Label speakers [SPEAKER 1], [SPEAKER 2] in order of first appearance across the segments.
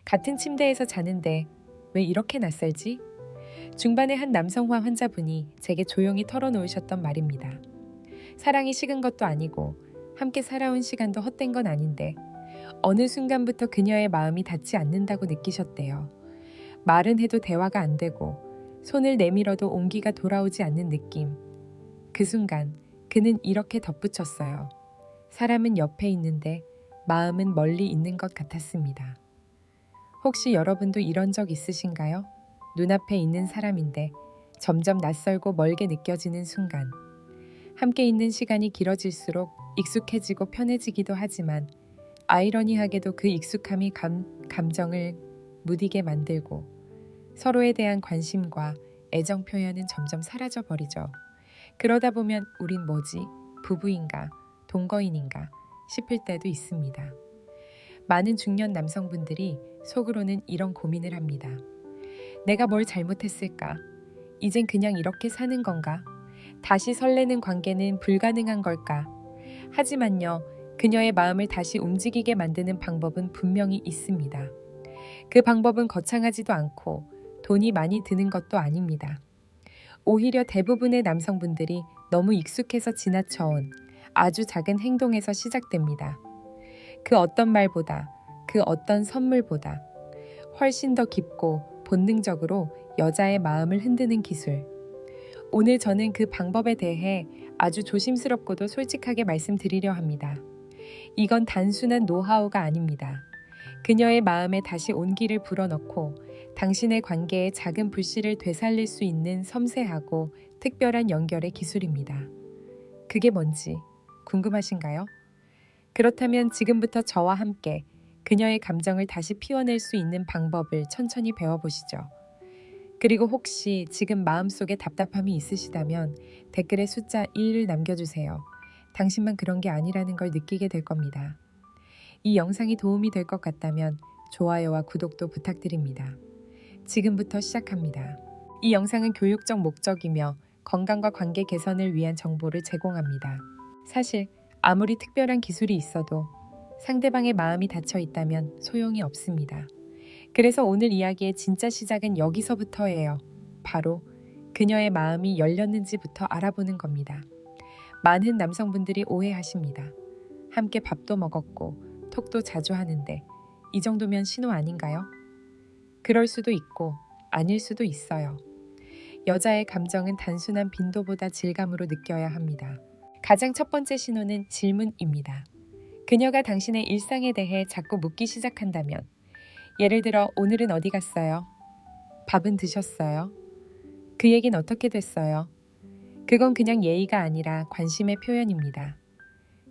[SPEAKER 1] 같은 침대에서 자는데 왜 이렇게 낯설지? 중반의 한 남성화 환자분이 제게 조용히 털어놓으셨던 말입니다. 사랑이 식은 것도 아니고 함께 살아온 시간도 헛된 건 아닌데 어느 순간부터 그녀의 마음이 닿지 않는다고 느끼셨대요. 말은 해도 대화가 안 되고 손을 내밀어도 온기가 돌아오지 않는 느낌. 그 순간 그는 이렇게 덧붙였어요. 사람은 옆에 있는데 마음은 멀리 있는 것 같았습니다. 혹시 여러분도 이런 적 있으신가요? 눈앞에 있는 사람인데 점점 낯설고 멀게 느껴지는 순간. 함께 있는 시간이 길어질수록 익숙해지고 편해지기도 하지만 아이러니하게도 그 익숙함이 감정을 무디게 만들고 서로에 대한 관심과 애정 표현은 점점 사라져 버리죠. 그러다 보면 우린 뭐지? 부부인가? 동거인인가? 싶을 때도 있습니다. 많은 중년 남성분들이 속으로는 이런 고민을 합니다. 내가 뭘 잘못했을까? 이젠 그냥 이렇게 사는 건가? 다시 설레는 관계는 불가능한 걸까? 하지만요, 그녀의 마음을 다시 움직이게 만드는 방법은 분명히 있습니다. 그 방법은 거창하지도 않고 돈이 많이 드는 것도 아닙니다. 오히려 대부분의 남성분들이 너무 익숙해서 지나쳐온 아주 작은 행동에서 시작됩니다. 그 어떤 말보다, 그 어떤 선물보다 훨씬 더 깊고 본능적으로 여자의 마음을 흔드는 기술. 오늘 저는 그 방법에 대해 아주 조심스럽고도 솔직하게 말씀드리려 합니다. 이건 단순한 노하우가 아닙니다. 그녀의 마음에 다시 온기를 불어넣고 당신의 관계의 작은 불씨를 되살릴 수 있는 섬세하고 특별한 연결의 기술입니다. 그게 뭔지 궁금하신가요? 그렇다면 지금부터 저와 함께 그녀의 감정을 다시 피워낼 수 있는 방법을 천천히 배워보시죠. 그리고 혹시 지금 마음속에 답답함이 있으시다면 댓글에 숫자 1을 남겨주세요. 당신만 그런 게 아니라는 걸 느끼게 될 겁니다. 이 영상이 도움이 될 것 같다면 좋아요와 구독도 부탁드립니다. 지금부터 시작합니다. 이 영상은 교육적 목적이며 건강과 관계 개선을 위한 정보를 제공합니다. 사실 아무리 특별한 기술이 있어도 상대방의 마음이 닫혀 있다면 소용이 없습니다. 그래서 오늘 이야기의 진짜 시작은 여기서부터예요. 바로 그녀의 마음이 열렸는지부터 알아보는 겁니다. 많은 남성분들이 오해하십니다. 함께 밥도 먹었고 톡도 자주 하는데 이 정도면 신호 아닌가요? 그럴 수도 있고 아닐 수도 있어요. 여자의 감정은 단순한 빈도보다 질감으로 느껴야 합니다. 가장 첫 번째 신호는 질문입니다. 그녀가 당신의 일상에 대해 자꾸 묻기 시작한다면, 예를 들어 오늘은 어디 갔어요? 밥은 드셨어요? 그 얘긴 어떻게 됐어요? 그건 그냥 예의가 아니라 관심의 표현입니다.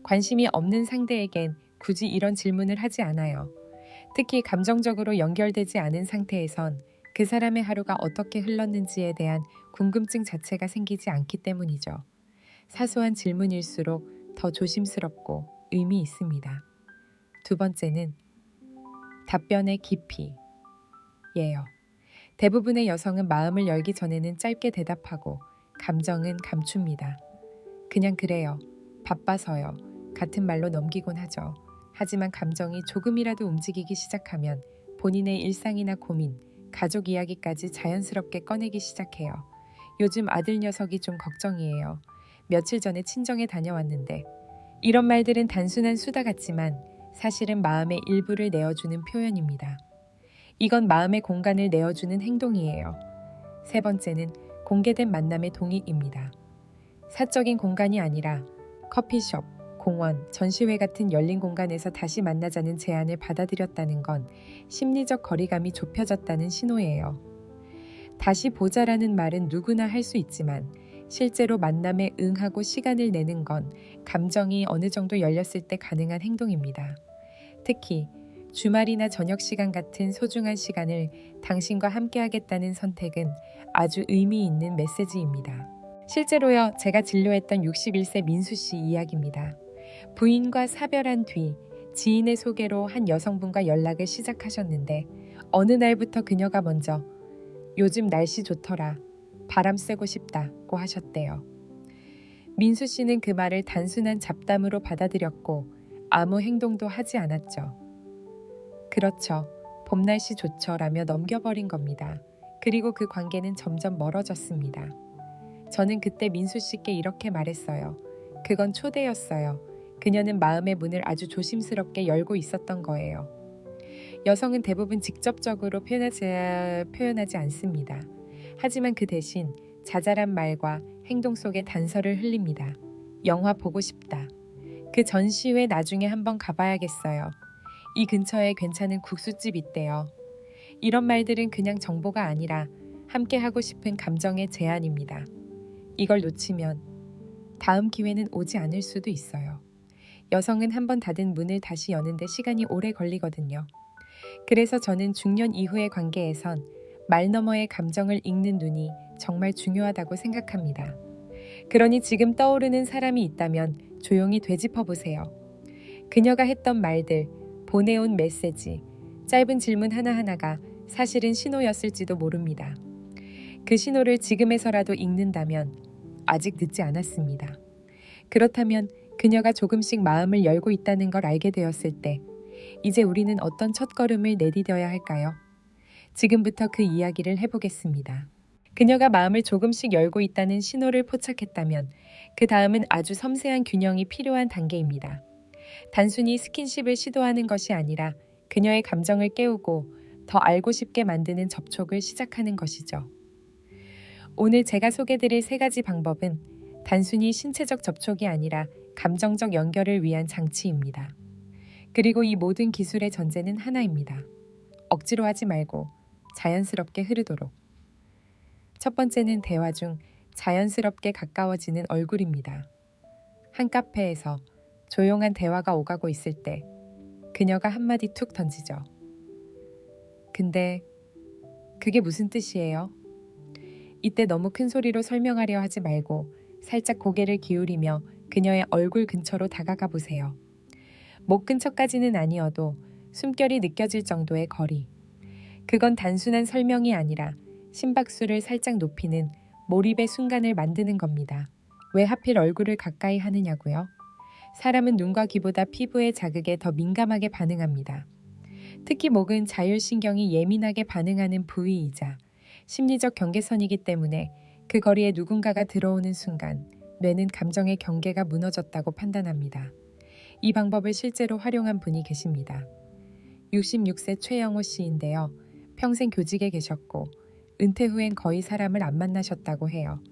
[SPEAKER 1] 관심이 없는 상대에겐 굳이 이런 질문을 하지 않아요. 특히 감정적으로 연결되지 않은 상태에선 그 사람의 하루가 어떻게 흘렀는지에 대한 궁금증 자체가 생기지 않기 때문이죠. 사소한 질문일수록 더 조심스럽고 의미 있습니다. 두 번째는 답변의 깊이예요. 대부분의 여성은 마음을 열기 전에는 짧게 대답하고 감정은 감춥니다. 그냥 그래요. 바빠서요. 같은 말로 넘기곤 하죠. 하지만 감정이 조금이라도 움직이기 시작하면 본인의 일상이나 고민, 가족 이야기까지 자연스럽게 꺼내기 시작해요. 요즘 아들 녀석이 좀 걱정이에요. 며칠 전에 친정에 다녀왔는데 이런 말들은 단순한 수다 같지만 사실은 마음의 일부를 내어주는 표현입니다. 이건 마음의 공간을 내어주는 행동이에요. 세 번째는 공개된 만남의 동의입니다. 사적인 공간이 아니라 커피숍, 공원, 전시회 같은 열린 공간에서 다시 만나자는 제안을 받아들였다는 건 심리적 거리감이 좁혀졌다는 신호예요. 다시 보자라는 말은 누구나 할 수 있지만 실제로 만남에 응하고 시간을 내는 건 감정이 어느 정도 열렸을 때 가능한 행동입니다. 특히 주말이나 저녁 시간 같은 소중한 시간을 당신과 함께 하겠다는 선택은 아주 의미 있는 메시지입니다. 실제로요, 제가 진료했던 61세 민수 씨 이야기입니다. 부인과 사별한 뒤 지인의 소개로 한 여성분과 연락을 시작하셨는데 어느 날부터 그녀가 먼저 요즘 날씨 좋더라. 바람 쐬고 싶다고 하셨대요. 민수 씨는 그 말을 단순한 잡담으로 받아들였고 아무 행동도 하지 않았죠. 그렇죠. 봄 날씨 좋죠 라며 넘겨버린 겁니다. 그리고 그 관계는 점점 멀어졌습니다. 저는 그때 민수 씨께 이렇게 말했어요. 그건 초대였어요. 그녀는 마음의 문을 아주 조심스럽게 열고 있었던 거예요. 여성은 대부분 직접적으로 표현하지 않습니다. 하지만 그 대신 자잘한 말과 행동 속에 단서를 흘립니다. 영화 보고 싶다. 그 전시회 나중에 한번 가봐야겠어요. 이 근처에 괜찮은 국수집 있대요. 이런 말들은 그냥 정보가 아니라 함께 하고 싶은 감정의 제안입니다. 이걸 놓치면 다음 기회는 오지 않을 수도 있어요. 여성은 한번 닫은 문을 다시 여는데 시간이 오래 걸리거든요. 그래서 저는 중년 이후의 관계에선 말 너머의 감정을 읽는 눈이 정말 중요하다고 생각합니다. 그러니 지금 떠오르는 사람이 있다면 조용히 되짚어 보세요. 그녀가 했던 말들, 보내온 메시지, 짧은 질문 하나하나가 사실은 신호였을지도 모릅니다. 그 신호를 지금에서라도 읽는다면 아직 늦지 않았습니다. 그렇다면 그녀가 조금씩 마음을 열고 있다는 걸 알게 되었을 때 이제 우리는 어떤 첫걸음을 내디뎌야 할까요? 지금부터 그 이야기를 해보겠습니다. 그녀가 마음을 조금씩 열고 있다는 신호를 포착했다면 그 다음은 아주 섬세한 균형이 필요한 단계입니다. 단순히 스킨십을 시도하는 것이 아니라 그녀의 감정을 깨우고 더 알고 싶게 만드는 접촉을 시작하는 것이죠. 오늘 제가 소개드릴 3가지 방법은 단순히 신체적 접촉이 아니라 감정적 연결을 위한 장치입니다. 그리고 이 모든 기술의 전제는 하나입니다. 억지로 하지 말고 자연스럽게 흐르도록. 첫 번째는 대화 중 자연스럽게 가까워지는 얼굴입니다. 한 카페에서 조용한 대화가 오가고 있을 때 그녀가 한마디 툭 던지죠. 근데 그게 무슨 뜻이에요? 이때 너무 큰 소리로 설명하려 하지 말고 살짝 고개를 기울이며 그녀의 얼굴 근처로 다가가 보세요. 목 근처까지는 아니어도 숨결이 느껴질 정도의 거리. 그건 단순한 설명이 아니라 심박수를 살짝 높이는 몰입의 순간을 만드는 겁니다. 왜 하필 얼굴을 가까이 하느냐고요? 사람은 눈과 귀보다 피부의 자극에 더 민감하게 반응합니다. 특히 목은 자율신경이 예민하게 반응하는 부위이자 심리적 경계선이기 때문에 그 거리에 누군가가 들어오는 순간 뇌는 감정의 경계가 무너졌다고 판단합니다. 이 방법을 실제로 활용한 분이 계십니다. 66세 최영호 씨인데요. 평생 교직에 계셨고 은퇴 후엔 거의 사람을 안 만나셨다고 해요.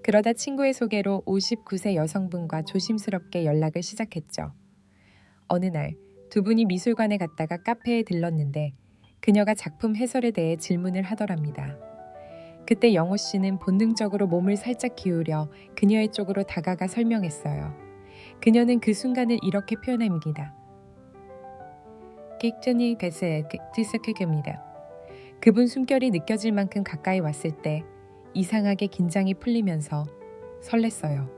[SPEAKER 1] 그러다 친구의 소개로 59세 여성분과 조심스럽게 연락을 시작했죠. 어느 날 두 분이 미술관에 갔다가 카페에 들렀는데 그녀가 작품 해설에 대해 질문을 하더랍니다. 그때 영호 씨는 본능적으로 몸을 살짝 기울여 그녀의 쪽으로 다가가 설명했어요. 그녀는 그 순간을 이렇게 표현합니다. 객전이 가서 뒤섞여갑니다. 그분 숨결이 느껴질 만큼 가까이 왔을 때 이상하게 긴장이 풀리면서 설렜어요.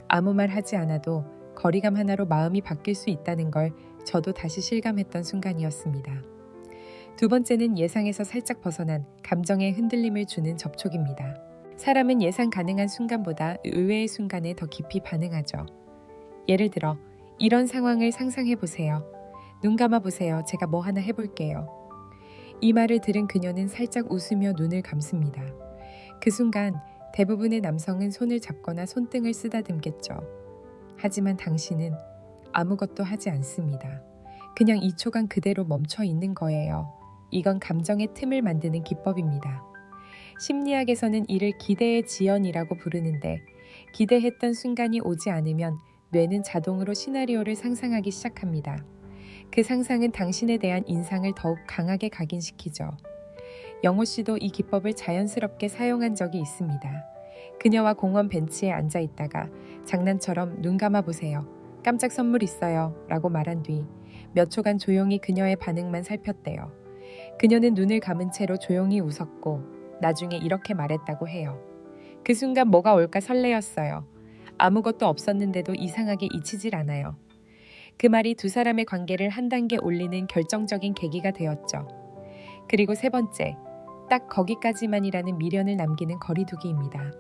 [SPEAKER 1] 아무 말 하지 않아도 거리감 하나로 마음이 바뀔 수 있다는 걸 저도 다시 실감했던 순간이었습니다. 두 번째는 예상에서 살짝 벗어난 감정의 흔들림을 주는 접촉입니다. 사람은 예상 가능한 순간보다 의외의 순간에 더 깊이 반응하죠. 예를 들어 이런 상황을 상상해 보세요. 눈 감아 보세요. 제가 뭐 하나 해볼게요. 이 말을 들은 그녀는 살짝 웃으며 눈을 감습니다. 그 순간 대부분의 남성은 손을 잡거나 손등을 쓰다듬겠죠. 하지만 당신은 아무것도 하지 않습니다. 그냥 2초간 그대로 멈춰 있는 거예요. 이건 감정의 틈을 만드는 기법입니다. 심리학에서는 이를 기대의 지연이라고 부르는데 기대했던 순간이 오지 않으면 뇌는 자동으로 시나리오를 상상하기 시작합니다. 그 상상은 당신에 대한 인상을 더욱 강하게 각인시키죠. 영호 씨도 이 기법을 자연스럽게 사용한 적이 있습니다. 그녀와 공원 벤치에 앉아 있다가 장난처럼 눈 감아 보세요. 깜짝 선물 있어요. 라고 말한 뒤 몇 초간 조용히 그녀의 반응만 살폈대요. 그녀는 눈을 감은 채로 조용히 웃었고 나중에 이렇게 말했다고 해요. 그 순간 뭐가 올까 설레었어요. 아무것도 없었는데도 이상하게 잊히질 않아요. 그 말이 두 사람의 관계를 한 단계 올리는 결정적인 계기가 되었죠. 그리고 세 번째, 딱 거기까지만이라는 미련을 남기는 거리두기입니다.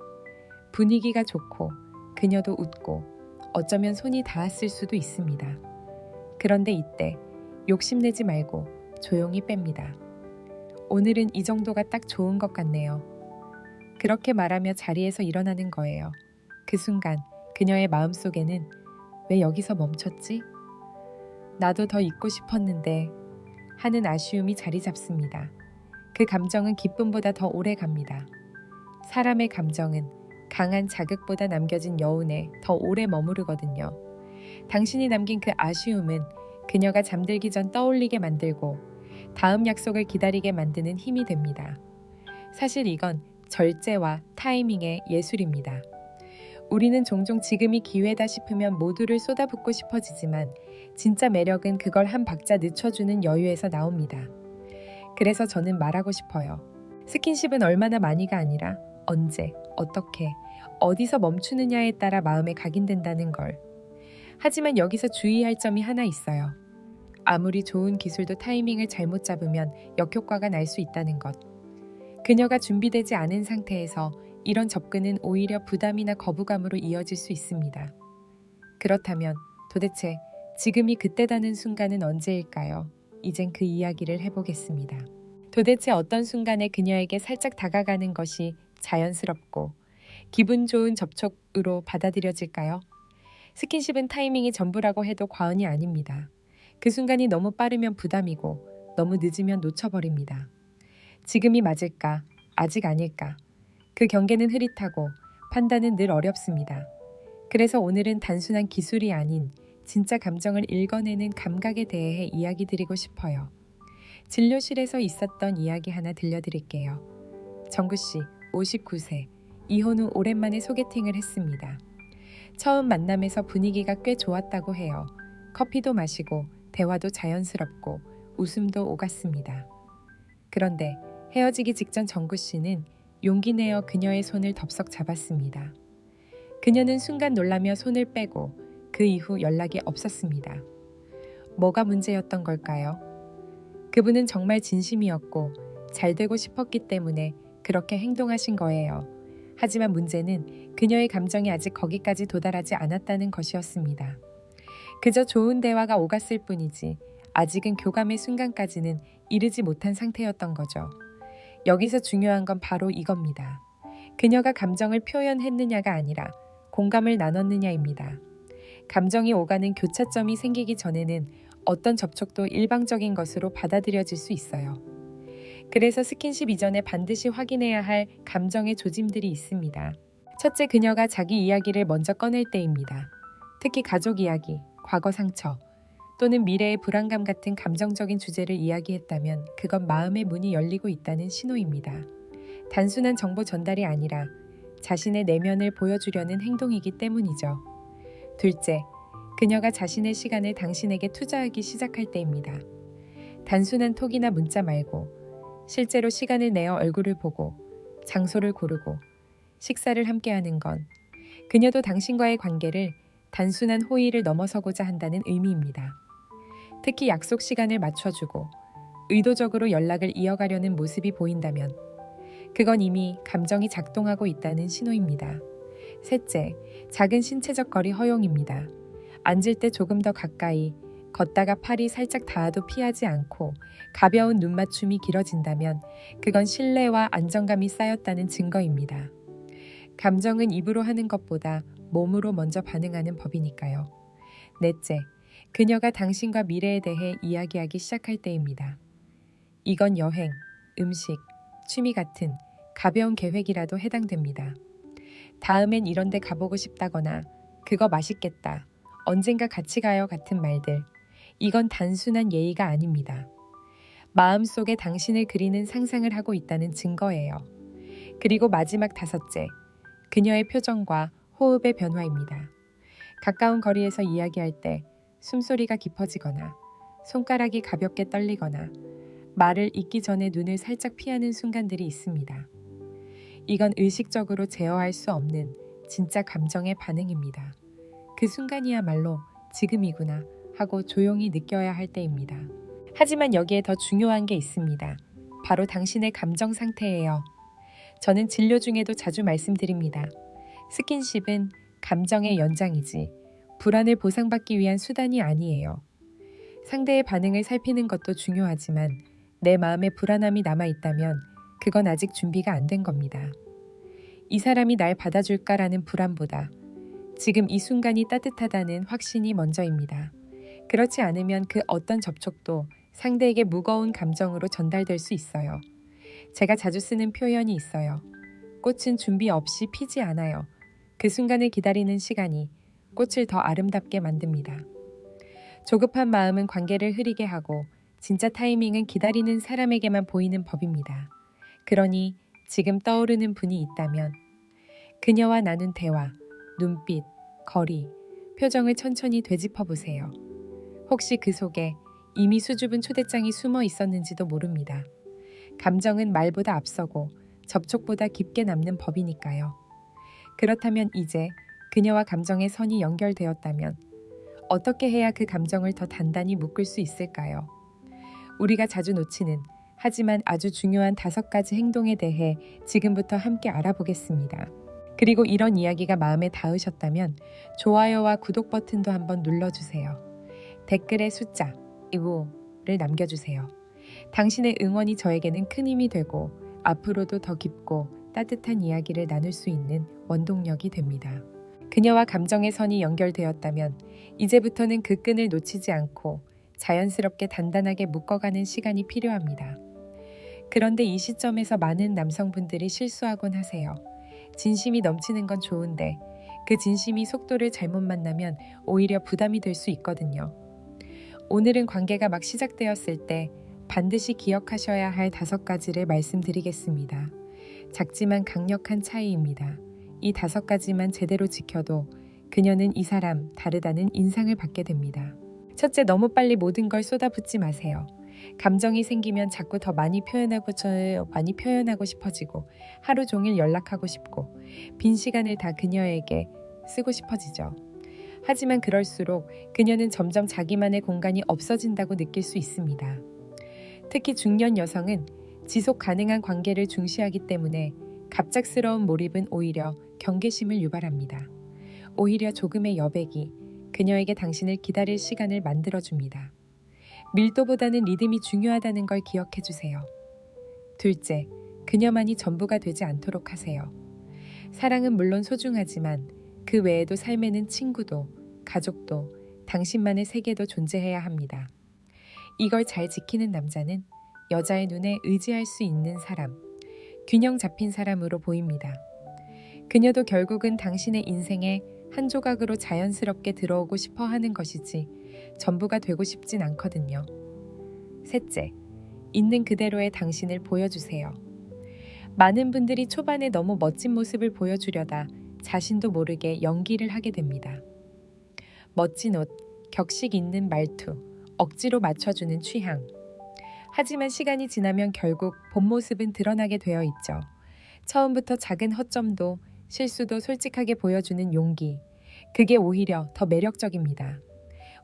[SPEAKER 1] 분위기가 좋고 그녀도 웃고 어쩌면 손이 닿았을 수도 있습니다. 그런데 이때 욕심내지 말고 조용히 뺍니다. 오늘은 이 정도가 딱 좋은 것 같네요. 그렇게 말하며 자리에서 일어나는 거예요. 그 순간 그녀의 마음속에는 왜 여기서 멈췄지? 나도 더 있고 싶었는데 하는 아쉬움이 자리 잡습니다. 그 감정은 기쁨보다 더 오래 갑니다. 사람의 감정은 강한 자극보다 남겨진 여운에 더 오래 머무르거든요. 당신이 남긴 그 아쉬움은 그녀가 잠들기 전 떠올리게 만들고 다음 약속을 기다리게 만드는 힘이 됩니다. 사실 이건 절제와 타이밍의 예술입니다. 우리는 종종 지금이 기회다 싶으면 모두를 쏟아붓고 싶어지지만 진짜 매력은 그걸 한 박자 늦춰주는 여유에서 나옵니다. 그래서 저는 말하고 싶어요. 스킨십은 얼마나 많이가 아니라 언제, 어떻게, 어디서 멈추느냐에 따라 마음에 각인된다는 걸. 하지만 여기서 주의할 점이 하나 있어요. 아무리 좋은 기술도 타이밍을 잘못 잡으면 역효과가 날 수 있다는 것. 그녀가 준비되지 않은 상태에서 이런 접근은 오히려 부담이나 거부감으로 이어질 수 있습니다. 그렇다면 도대체 지금이 그때다는 순간은 언제일까요? 이젠 그 이야기를 해보겠습니다. 도대체 어떤 순간에 그녀에게 살짝 다가가는 것이 자연스럽고 기분 좋은 접촉으로 받아들여질까요? 스킨십은 타이밍이 전부라고 해도 과언이 아닙니다. 그 순간이 너무 빠르면 부담이고 너무 늦으면 놓쳐버립니다. 지금이 맞을까? 아직 아닐까? 그 경계는 흐릿하고 판단은 늘 어렵습니다. 그래서 오늘은 단순한 기술이 아닌 진짜 감정을 읽어내는 감각에 대해 이야기 드리고 싶어요. 진료실에서 있었던 이야기 하나 들려드릴게요. 정구씨, 59세, 이혼 후 오랜만에 소개팅을 했습니다. 처음 만남에서 분위기가 꽤 좋았다고 해요. 커피도 마시고 대화도 자연스럽고 웃음도 오갔습니다. 그런데 헤어지기 직전 정구씨는 용기 내어 그녀의 손을 덥석 잡았습니다. 그녀는 순간 놀라며 손을 빼고 그 이후 연락이 없었습니다. 뭐가 문제였던 걸까요? 그분은 정말 진심이었고 잘 되고 싶었기 때문에 그렇게 행동하신 거예요. 하지만 문제는 그녀의 감정이 아직 거기까지 도달하지 않았다는 것이었습니다. 그저 좋은 대화가 오갔을 뿐이지 아직은 교감의 순간까지는 이르지 못한 상태였던 거죠. 여기서 중요한 건 바로 이겁니다. 그녀가 감정을 표현했느냐가 아니라 공감을 나눴느냐입니다. 감정이 오가는 교차점이 생기기 전에는 어떤 접촉도 일방적인 것으로 받아들여질 수 있어요. 그래서 스킨십 이전에 반드시 확인해야 할 감정의 조짐들이 있습니다. 첫째, 그녀가 자기 이야기를 먼저 꺼낼 때입니다. 특히 가족 이야기, 과거 상처, 또는 미래의 불안감 같은 감정적인 주제를 이야기했다면 그건 마음의 문이 열리고 있다는 신호입니다. 단순한 정보 전달이 아니라 자신의 내면을 보여주려는 행동이기 때문이죠. 둘째, 그녀가 자신의 시간을 당신에게 투자하기 시작할 때입니다. 단순한 톡이나 문자 말고 실제로 시간을 내어 얼굴을 보고 장소를 고르고 식사를 함께하는 건 그녀도 당신과의 관계를 단순한 호의를 넘어서고자 한다는 의미입니다. 특히 약속 시간을 맞춰주고 의도적으로 연락을 이어가려는 모습이 보인다면 그건 이미 감정이 작동하고 있다는 신호입니다. 셋째, 작은 신체적 거리 허용입니다. 앉을 때 조금 더 가까이, 걷다가 팔이 살짝 닿아도 피하지 않고 가벼운 눈맞춤이 길어진다면 그건 신뢰와 안정감이 쌓였다는 증거입니다. 감정은 입으로 하는 것보다 몸으로 먼저 반응하는 법이니까요. 넷째, 그녀가 당신과 미래에 대해 이야기하기 시작할 때입니다. 이건 여행, 음식, 취미 같은 가벼운 계획이라도 해당됩니다. 다음엔 이런 데 가보고 싶다거나 그거 맛있겠다, 언젠가 같이 가요 같은 말들. 이건 단순한 예의가 아닙니다. 마음속에 당신을 그리는 상상을 하고 있다는 증거예요. 그리고 마지막 다섯째, 그녀의 표정과 호흡의 변화입니다. 가까운 거리에서 이야기할 때 숨소리가 깊어지거나 손가락이 가볍게 떨리거나 말을 잇기 전에 눈을 살짝 피하는 순간들이 있습니다. 이건 의식적으로 제어할 수 없는 진짜 감정의 반응입니다. 그 순간이야말로 지금이구나 하고 조용히 느껴야 할 때입니다. 하지만 여기에 더 중요한 게 있습니다. 바로 당신의 감정 상태예요. 저는 진료 중에도 자주 말씀드립니다. 스킨십은 감정의 연장이지 불안을 보상받기 위한 수단이 아니에요. 상대의 반응을 살피는 것도 중요하지만 내 마음에 불안함이 남아있다면 그건 아직 준비가 안 된 겁니다. 이 사람이 날 받아줄까라는 불안보다 지금 이 순간이 따뜻하다는 확신이 먼저입니다. 그렇지 않으면 그 어떤 접촉도 상대에게 무거운 감정으로 전달될 수 있어요. 제가 자주 쓰는 표현이 있어요. 꽃은 준비 없이 피지 않아요. 그 순간을 기다리는 시간이 꽃을 더 아름답게 만듭니다. 조급한 마음은 관계를 흐리게 하고 진짜 타이밍은 기다리는 사람에게만 보이는 법입니다. 그러니 지금 떠오르는 분이 있다면 그녀와 나눈 대화, 눈빛, 거리, 표정을 천천히 되짚어 보세요. 혹시 그 속에 이미 수줍은 초대장이 숨어 있었는지도 모릅니다. 감정은 말보다 앞서고 접촉보다 깊게 남는 법이니까요. 그렇다면 이제 그녀와 감정의 선이 연결되었다면 어떻게 해야 그 감정을 더 단단히 묶을 수 있을까요? 우리가 자주 놓치는 하지만 아주 중요한 5가지 행동에 대해 지금부터 함께 알아보겠습니다. 그리고 이런 이야기가 마음에 닿으셨다면 좋아요와 구독 버튼도 한번 눌러주세요. 댓글에 숫자 25를 남겨주세요. 당신의 응원이 저에게는 큰 힘이 되고 앞으로도 더 깊고 따뜻한 이야기를 나눌 수 있는 원동력이 됩니다. 그녀와 감정의 선이 연결되었다면 이제부터는 그 끈을 놓치지 않고 자연스럽게 단단하게 묶어가는 시간이 필요합니다. 그런데 이 시점에서 많은 남성분들이 실수하곤 하세요. 진심이 넘치는 건 좋은데 그 진심이 속도를 잘못 만나면 오히려 부담이 될 수 있거든요. 오늘은 관계가 막 시작되었을 때 반드시 기억하셔야 할 5가지를 말씀드리겠습니다. 작지만 강력한 차이입니다. 이 5가지만 제대로 지켜도 그녀는 이 사람 다르다는 인상을 받게 됩니다. 첫째, 너무 빨리 모든 걸 쏟아붓지 마세요. 감정이 생기면 자꾸 더 많이 표현하고 싶어지고 하루 종일 연락하고 싶고 빈 시간을 다 그녀에게 쓰고 싶어지죠. 하지만 그럴수록 그녀는 점점 자기만의 공간이 없어진다고 느낄 수 있습니다. 특히 중년 여성은 지속 가능한 관계를 중시하기 때문에 갑작스러운 몰입은 오히려 경계심을 유발합니다. 오히려 조금의 여백이 그녀에게 당신을 기다릴 시간을 만들어줍니다. 밀도보다는 리듬이 중요하다는 걸 기억해주세요. 둘째, 그녀만이 전부가 되지 않도록 하세요. 사랑은 물론 소중하지만 그 외에도 삶에는 친구도, 가족도, 당신만의 세계도 존재해야 합니다. 이걸 잘 지키는 남자는 여자의 눈에 의지할 수 있는 사람, 균형 잡힌 사람으로 보입니다. 그녀도 결국은 당신의 인생에 한 조각으로 자연스럽게 들어오고 싶어 하는 것이지 전부가 되고 싶진 않거든요. 셋째, 있는 그대로의 당신을 보여주세요. 많은 분들이 초반에 너무 멋진 모습을 보여주려다 자신도 모르게 연기를 하게 됩니다. 멋진 옷, 격식 있는 말투, 억지로 맞춰주는 취향. 하지만 시간이 지나면 결국 본 모습은 드러나게 되어 있죠. 처음부터 작은 허점도 실수도 솔직하게 보여주는 용기. 그게 오히려 더 매력적입니다.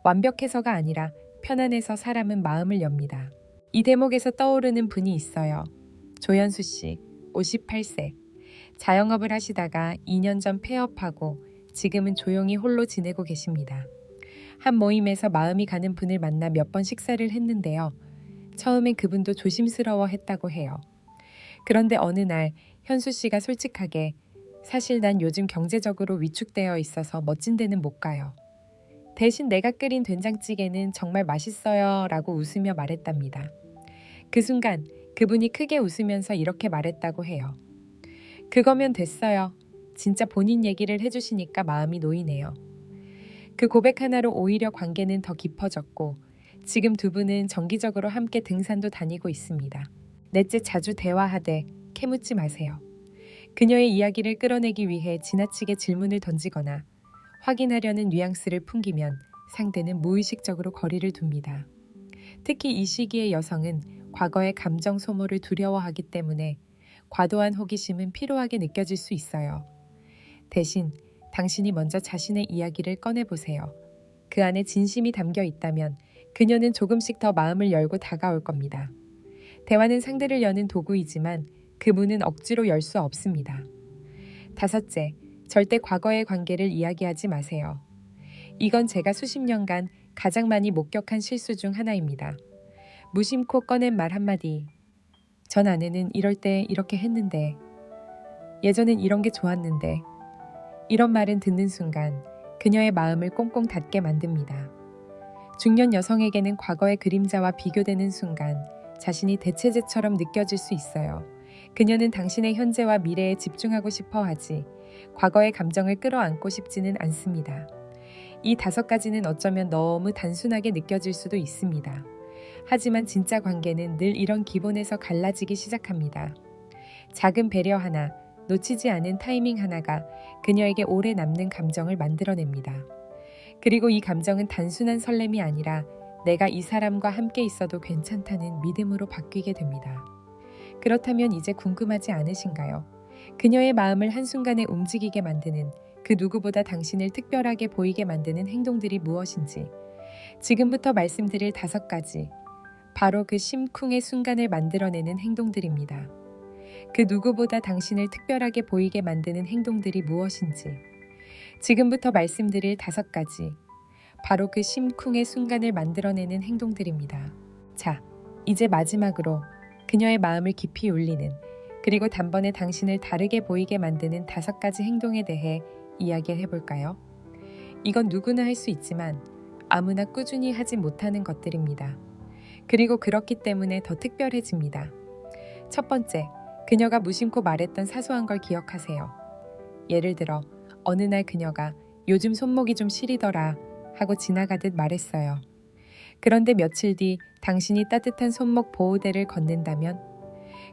[SPEAKER 1] 완벽해서가 아니라 편안해서 사람은 마음을 엽니다. 이 대목에서 떠오르는 분이 있어요. 조연수 씨, 58세. 자영업을 하시다가 2년 전 폐업하고 지금은 조용히 홀로 지내고 계십니다. 한 모임에서 마음이 가는 분을 만나 몇 번 식사를 했는데요. 처음엔 그분도 조심스러워 했다고 해요. 그런데 어느 날 현수 씨가 솔직하게 사실 난 요즘 경제적으로 위축되어 있어서 멋진 데는 못 가요. 대신 내가 끓인 된장찌개는 정말 맛있어요 라고 웃으며 말했답니다. 그 순간 그분이 크게 웃으면서 이렇게 말했다고 해요. 그거면 됐어요. 진짜 본인 얘기를 해주시니까 마음이 놓이네요. 그 고백 하나로 오히려 관계는 더 깊어졌고 지금 두 분은 정기적으로 함께 등산도 다니고 있습니다. 넷째, 자주 대화하되 캐묻지 마세요. 그녀의 이야기를 끌어내기 위해 지나치게 질문을 던지거나 확인하려는 뉘앙스를 풍기면 상대는 무의식적으로 거리를 둡니다. 특히 이 시기의 여성은 과거의 감정 소모를 두려워하기 때문에 과도한 호기심은 피로하게 느껴질 수 있어요. 대신 당신이 먼저 자신의 이야기를 꺼내보세요. 그 안에 진심이 담겨 있다면 그녀는 조금씩 더 마음을 열고 다가올 겁니다. 대화는 상대를 여는 도구이지만 그 문은 억지로 열 수 없습니다. 다섯째, 절대 과거의 관계를 이야기하지 마세요. 이건 제가 수십 년간 가장 많이 목격한 실수 중 하나입니다. 무심코 꺼낸 말 한마디. 전 아내는 이럴 때 이렇게 했는데, 예전엔 이런 게 좋았는데, 이런 말은 듣는 순간 그녀의 마음을 꽁꽁 닫게 만듭니다. 중년 여성에게는 과거의 그림자와 비교되는 순간 자신이 대체제처럼 느껴질 수 있어요. 그녀는 당신의 현재와 미래에 집중하고 싶어 하지 과거의 감정을 끌어안고 싶지는 않습니다. 이 5가지는 어쩌면 너무 단순하게 느껴질 수도 있습니다. 하지만 진짜 관계는 늘 이런 기본에서 갈라지기 시작합니다. 작은 배려 하나, 놓치지 않은 타이밍 하나가 그녀에게 오래 남는 감정을 만들어냅니다. 그리고 이 감정은 단순한 설렘이 아니라 내가 이 사람과 함께 있어도 괜찮다는 믿음으로 바뀌게 됩니다. 그렇다면 이제 궁금하지 않으신가요? 그녀의 마음을 한순간에 움직이게 만드는 그 누구보다 당신을 특별하게 보이게 만드는 행동들이 무엇인지 지금부터 말씀드릴 5가지, 바로 그 심쿵의 순간을 만들어내는 행동들입니다. 그 누구보다 당신을 특별하게 보이게 만드는 행동들이 무엇인지 지금부터 말씀드릴 5가지, 바로 그 심쿵의 순간을 만들어내는 행동들입니다. 자, 이제 마지막으로 그녀의 마음을 깊이 울리는, 그리고 단번에 당신을 다르게 보이게 만드는 5가지 행동에 대해 이야기해 볼까요? 이건 누구나 할 수 있지만 아무나 꾸준히 하지 못하는 것들입니다. 그리고 그렇기 때문에 더 특별해집니다. 첫 번째, 그녀가 무심코 말했던 사소한 걸 기억하세요. 예를 들어 어느 날 그녀가 요즘 손목이 좀 시리더라 하고 지나가듯 말했어요. 그런데 며칠 뒤 당신이 따뜻한 손목 보호대를 건넨다면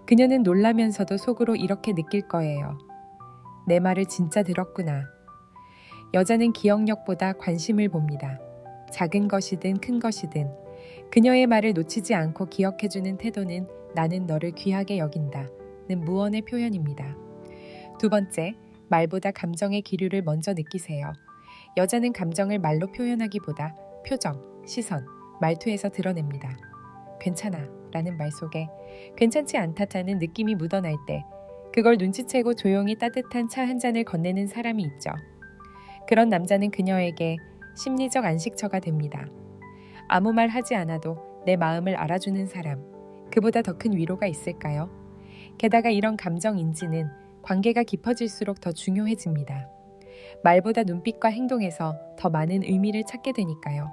[SPEAKER 1] 그녀는 놀라면서도 속으로 이렇게 느낄 거예요. 내 말을 진짜 들었구나. 여자는 기억력보다 관심을 봅니다. 작은 것이든 큰 것이든 그녀의 말을 놓치지 않고 기억해주는 태도는 나는 너를 귀하게 여긴다는 무언의 표현입니다. 두 번째, 말보다 감정의 기류를 먼저 느끼세요. 여자는 감정을 말로 표현하기보다 표정, 시선, 말투에서 드러냅니다. 괜찮아 라는 말 속에 괜찮지 않다는 느낌이 묻어날 때 그걸 눈치채고 조용히 따뜻한 차 한 잔을 건네는 사람이 있죠. 그런 남자는 그녀에게 심리적 안식처가 됩니다. 아무 말 하지 않아도 내 마음을 알아주는 사람, 그보다 더 큰 위로가 있을까요? 게다가 이런 감정 인지는 관계가 깊어질수록 더 중요해집니다. 말보다 눈빛과 행동에서 더 많은 의미를 찾게 되니까요.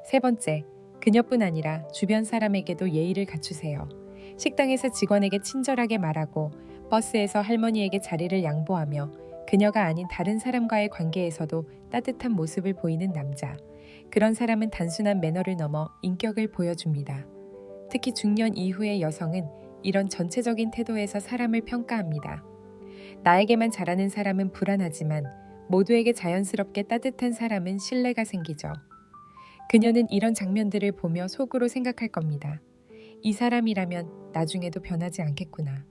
[SPEAKER 1] 세 번째, 그녀뿐 아니라 주변 사람에게도 예의를 갖추세요. 식당에서 직원에게 친절하게 말하고 버스에서 할머니에게 자리를 양보하며 그녀가 아닌 다른 사람과의 관계에서도 따뜻한 모습을 보이는 남자. 그런 사람은 단순한 매너를 넘어 인격을 보여줍니다. 특히 중년 이후의 여성은 이런 전체적인 태도에서 사람을 평가합니다. 나에게만 잘하는 사람은 불안하지만 모두에게 자연스럽게 따뜻한 사람은 신뢰가 생기죠. 그녀는 이런 장면들을 보며 속으로 생각할 겁니다. 이 사람이라면 나중에도 변하지 않겠구나.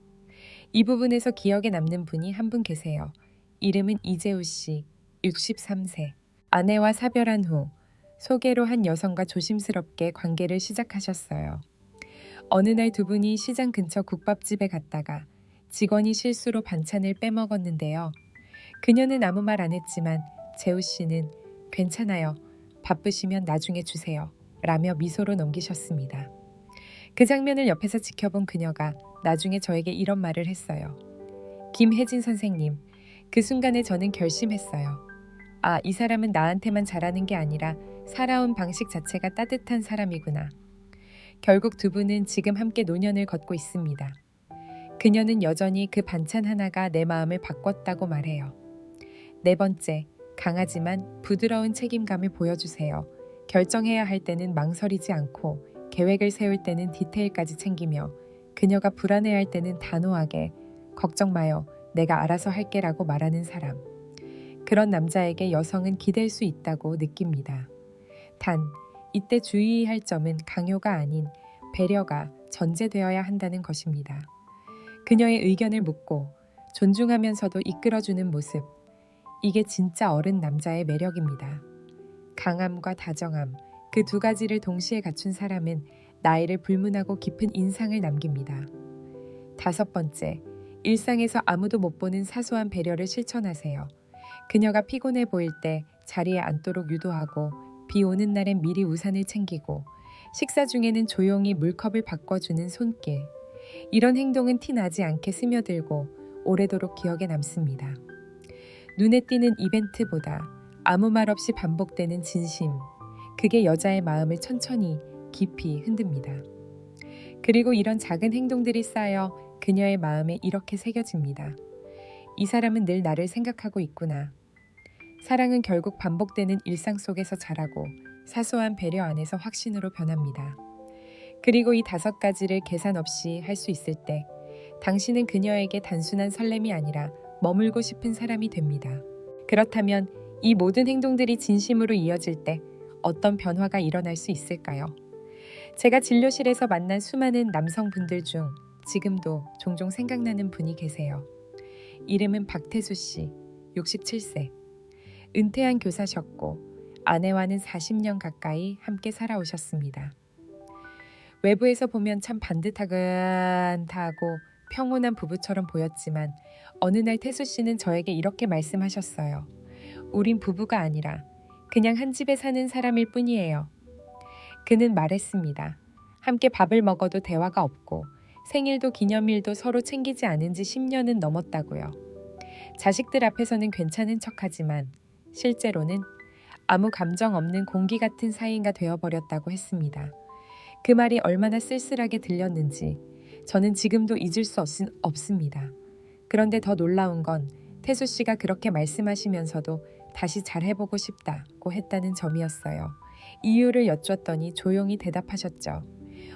[SPEAKER 1] 이 부분에서 기억에 남는 분이 한 분 계세요. 이름은 이재우 씨, 63세. 아내와 사별한 후 소개로 한 여성과 조심스럽게 관계를 시작하셨어요. 어느 날 두 분이 시장 근처 국밥집에 갔다가 직원이 실수로 반찬을 빼먹었는데요. 그녀는 아무 말 안 했지만 재우 씨는 괜찮아요. 바쁘시면 나중에 주세요. 라며 미소로 넘기셨습니다. 그 장면을 옆에서 지켜본 그녀가 나중에 저에게 이런 말을 했어요. 김혜진 선생님, 그 순간에 저는 결심했어요. 아, 이 사람은 나한테만 잘하는 게 아니라 살아온 방식 자체가 따뜻한 사람이구나. 결국 두 분은 지금 함께 노년을 걷고 있습니다. 그녀는 여전히 그 반찬 하나가 내 마음을 바꿨다고 말해요. 네 번째, 강하지만 부드러운 책임감을 보여주세요. 결정해야 할 때는 망설이지 않고 계획을 세울 때는 디테일까지 챙기며 그녀가 불안해할 때는 단호하게 걱정 마요. 내가 알아서 할게라고 말하는 사람. 그런 남자에게 여성은 기댈 수 있다고 느낍니다. 단, 이때 주의할 점은 강요가 아닌 배려가 전제되어야 한다는 것입니다. 그녀의 의견을 묻고 존중하면서도 이끌어주는 모습. 이게 진짜 어른 남자의 매력입니다. 강함과 다정함, 그 2가지를 동시에 갖춘 사람은 나이를 불문하고 깊은 인상을 남깁니다. 5번째, 일상에서 아무도 못 보는 사소한 배려를 실천하세요. 그녀가 피곤해 보일 때 자리에 앉도록 유도하고 비 오는 날엔 미리 우산을 챙기고 식사 중에는 조용히 물컵을 바꿔주는 손길. 이런 행동은 티 나지 않게 스며들고 오래도록 기억에 남습니다. 눈에 띄는 이벤트보다 아무 말 없이 반복되는 진심. 그게 여자의 마음을 천천히 깊이 흔듭니다. 그리고 이런 작은 행동들이 쌓여 그녀의 마음에 이렇게 새겨집니다. 이 사람은 늘 나를 생각하고 있구나. 사랑은 결국 반복되는 일상 속에서 자라고 사소한 배려 안에서 확신으로 변합니다. 그리고 이 5가지를 계산 없이 할 수 있을 때 당신은 그녀에게 단순한 설렘이 아니라 머물고 싶은 사람이 됩니다. 그렇다면 이 모든 행동들이 진심으로 이어질 때 어떤 변화가 일어날 수 있을까요? 제가 진료실에서 만난 수많은 남성분들 중 지금도 종종 생각나는 분이 계세요. 이름은 박태수 씨, 67세. 은퇴한 교사셨고 아내와는 40년 가까이 함께 살아오셨습니다. 외부에서 보면 참 반듯하고 평온한 부부처럼 보였지만 어느 날 태수 씨는 저에게 이렇게 말씀하셨어요. 우린 부부가 아니라 그냥 한 집에 사는 사람일 뿐이에요. 그는 말했습니다. 함께 밥을 먹어도 대화가 없고 생일도 기념일도 서로 챙기지 않은 지 10년은 넘었다고요. 자식들 앞에서는 괜찮은 척하지만 실제로는 아무 감정 없는 공기 같은 사이가 되어버렸다고 했습니다. 그 말이 얼마나 쓸쓸하게 들렸는지 저는 지금도 잊을 수 없습니다. 그런데 더 놀라운 건 태수 씨가 그렇게 말씀하시면서도 다시 잘해보고 싶다고 했다는 점이었어요. 이유를 여쭈었더니 조용히 대답하셨죠.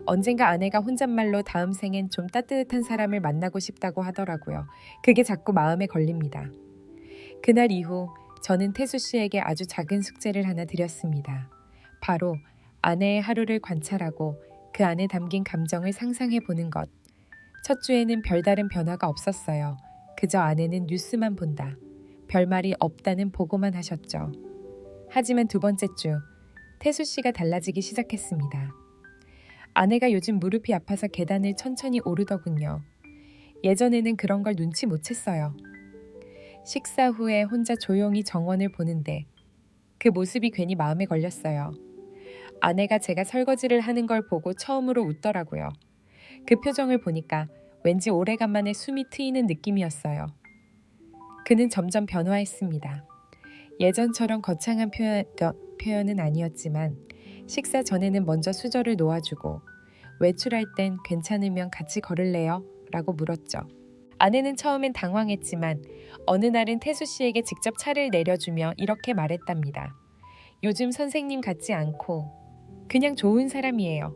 [SPEAKER 1] 언젠가 아내가 혼잣말로 다음 생엔 좀 따뜻한 사람을 만나고 싶다고 하더라고요. 그게 자꾸 마음에 걸립니다. 그날 이후 저는 태수 씨에게 아주 작은 숙제를 하나 드렸습니다. 바로 아내의 하루를 관찰하고 그 안에 담긴 감정을 상상해 보는 것. 첫 주에는 별다른 변화가 없었어요. 그저 아내는 뉴스만 본다. 별말이 없다는 보고만 하셨죠. 하지만 2번째 주, 태수 씨가 달라지기 시작했습니다. 아내가 요즘 무릎이 아파서 계단을 천천히 오르더군요. 예전에는 그런 걸 눈치 못 챘어요. 식사 후에 혼자 조용히 정원을 보는데 그 모습이 괜히 마음에 걸렸어요. 아내가 제가 설거지를 하는 걸 보고 처음으로 웃더라고요. 그 표정을 보니까 왠지 오래간만에 숨이 트이는 느낌이었어요. 그는 점점 변화했습니다. 예전처럼 거창한 표현은 아니었지만 식사 전에는 먼저 수저를 놓아주고 외출할 땐 괜찮으면 같이 걸을래요? 라고 물었죠. 아내는 처음엔 당황했지만 어느 날은 태수 씨에게 직접 차를 내려주며 이렇게 말했답니다. 요즘 선생님 같지 않고 그냥 좋은 사람이에요.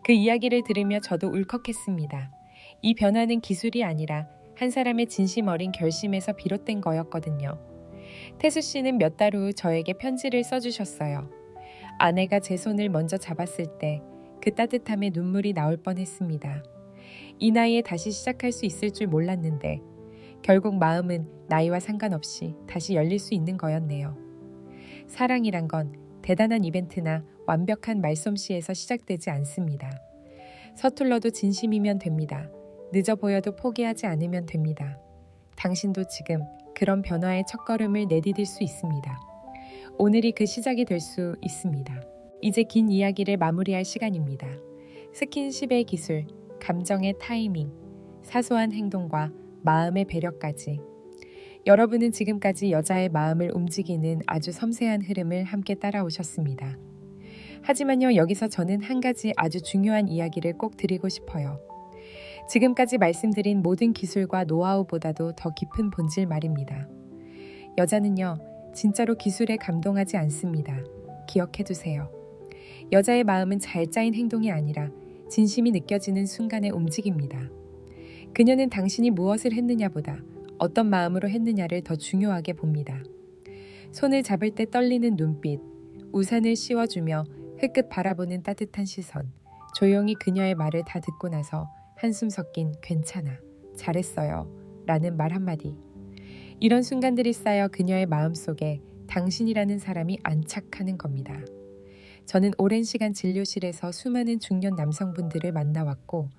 [SPEAKER 1] 그 이야기를 들으며 저도 울컥했습니다. 이 변화는 기술이 아니라 한 사람의 진심 어린 결심에서 비롯된 거였거든요. 태수 씨는 몇 달 후 저에게 편지를 써주셨어요. 아내가 제 손을 먼저 잡았을 때 그 따뜻함에 눈물이 나올 뻔했습니다. 이 나이에 다시 시작할 수 있을 줄 몰랐는데 결국 마음은 나이와 상관없이 다시 열릴 수 있는 거였네요. 사랑이란 건 대단한 이벤트나 완벽한 말솜씨에서 시작되지 않습니다. 서툴러도 진심이면 됩니다. 늦어 보여도 포기하지 않으면 됩니다. 당신도 지금 그런 변화의 첫걸음을 내디딜 수 있습니다. 오늘이 그 시작이 될 수 있습니다. 이제 긴 이야기를 마무리할 시간입니다. 스킨십의 기술, 감정의 타이밍, 사소한 행동과 마음의 배려까지. 여러분은 지금까지 여자의 마음을 움직이는 아주 섬세한 흐름을 함께 따라오셨습니다. 하지만요, 여기서 저는 한 가지 아주 중요한 이야기를 꼭 드리고 싶어요. 지금까지 말씀드린 모든 기술과 노하우보다도 더 깊은 본질 말입니다. 여자는요, 진짜로 기술에 감동하지 않습니다. 기억해두세요. 여자의 마음은 잘 짜인 행동이 아니라 진심이 느껴지는 순간에 움직입니다. 그녀는 당신이 무엇을 했느냐보다 어떤 마음으로 했느냐를 더 중요하게 봅니다. 손을 잡을 때 떨리는 눈빛, 우산을 씌워주며 흘끗 바라보는 따뜻한 시선, 조용히 그녀의 말을 다 듣고 나서 한숨 섞인 괜찮아, 잘했어요 라는 말 한마디. 이런 순간들이 쌓여 그녀의 마음속에 당신이라는 사람이 안착하는 겁니다. 저는 오랜 시간 진료실에서 수많은 중년 남성분들을 만나왔고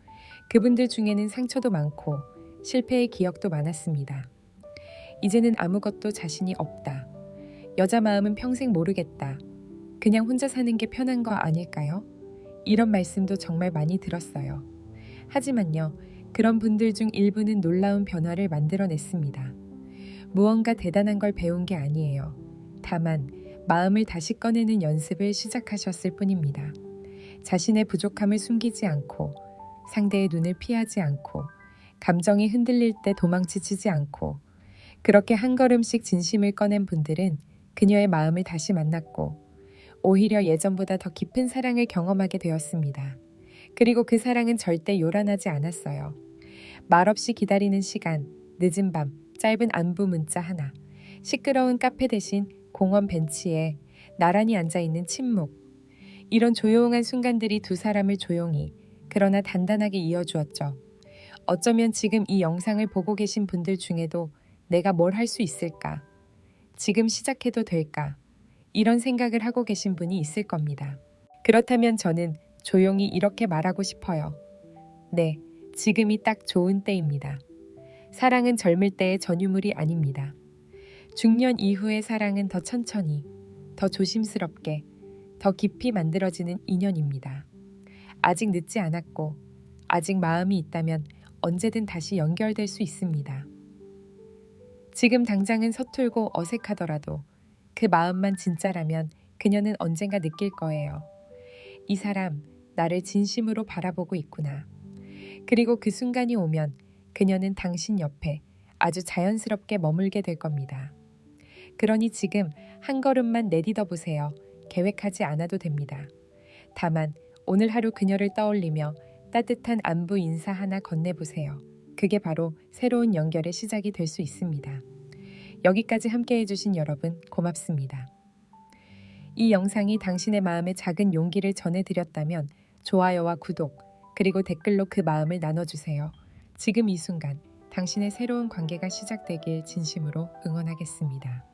[SPEAKER 1] 그분들 중에는 상처도 많고 실패의 기억도 많았습니다. 이제는 아무것도 자신이 없다. 여자 마음은 평생 모르겠다. 그냥 혼자 사는 게 편한 거 아닐까요? 이런 말씀도 정말 많이 들었어요. 하지만요, 그런 분들 중 일부는 놀라운 변화를 만들어냈습니다. 무언가 대단한 걸 배운 게 아니에요. 다만 마음을 다시 꺼내는 연습을 시작하셨을 뿐입니다. 자신의 부족함을 숨기지 않고, 상대의 눈을 피하지 않고, 감정이 흔들릴 때 도망치지 않고, 그렇게 한 걸음씩 진심을 꺼낸 분들은 그녀의 마음을 다시 만났고, 오히려 예전보다 더 깊은 사랑을 경험하게 되었습니다. 그리고 그 사랑은 절대 요란하지 않았어요. 말없이 기다리는 시간, 늦은 밤, 짧은 안부 문자 하나, 시끄러운 카페 대신 공원 벤치에 나란히 앉아있는 침묵. 이런 조용한 순간들이 두 사람을 조용히, 그러나 단단하게 이어주었죠. 어쩌면 지금 이 영상을 보고 계신 분들 중에도 내가 뭘 할 수 있을까? 지금 시작해도 될까? 이런 생각을 하고 계신 분이 있을 겁니다. 그렇다면 저는 조용히 이렇게 말하고 싶어요. 네, 지금이 딱 좋은 때입니다. 사랑은 젊을 때의 전유물이 아닙니다. 중년 이후의 사랑은 더 천천히, 더 조심스럽게, 더 깊이 만들어지는 인연입니다. 아직 늦지 않았고, 아직 마음이 있다면 언제든 다시 연결될 수 있습니다. 지금 당장은 서툴고 어색하더라도 그 마음만 진짜라면 그녀는 언젠가 느낄 거예요. 이 사람, 나를 진심으로 바라보고 있구나. 그리고 그 순간이 오면 그녀는 당신 옆에 아주 자연스럽게 머물게 될 겁니다. 그러니 지금 한 걸음만 내딛어 보세요. 계획하지 않아도 됩니다. 다만 오늘 하루 그녀를 떠올리며 따뜻한 안부 인사 하나 건네보세요. 그게 바로 새로운 연결의 시작이 될 수 있습니다. 여기까지 함께 해주신 여러분 고맙습니다. 이 영상이 당신의 마음에 작은 용기를 전해드렸다면 좋아요와 구독, 그리고 댓글로 그 마음을 나눠주세요. 지금 이 순간 당신의 새로운 관계가 시작되길 진심으로 응원하겠습니다.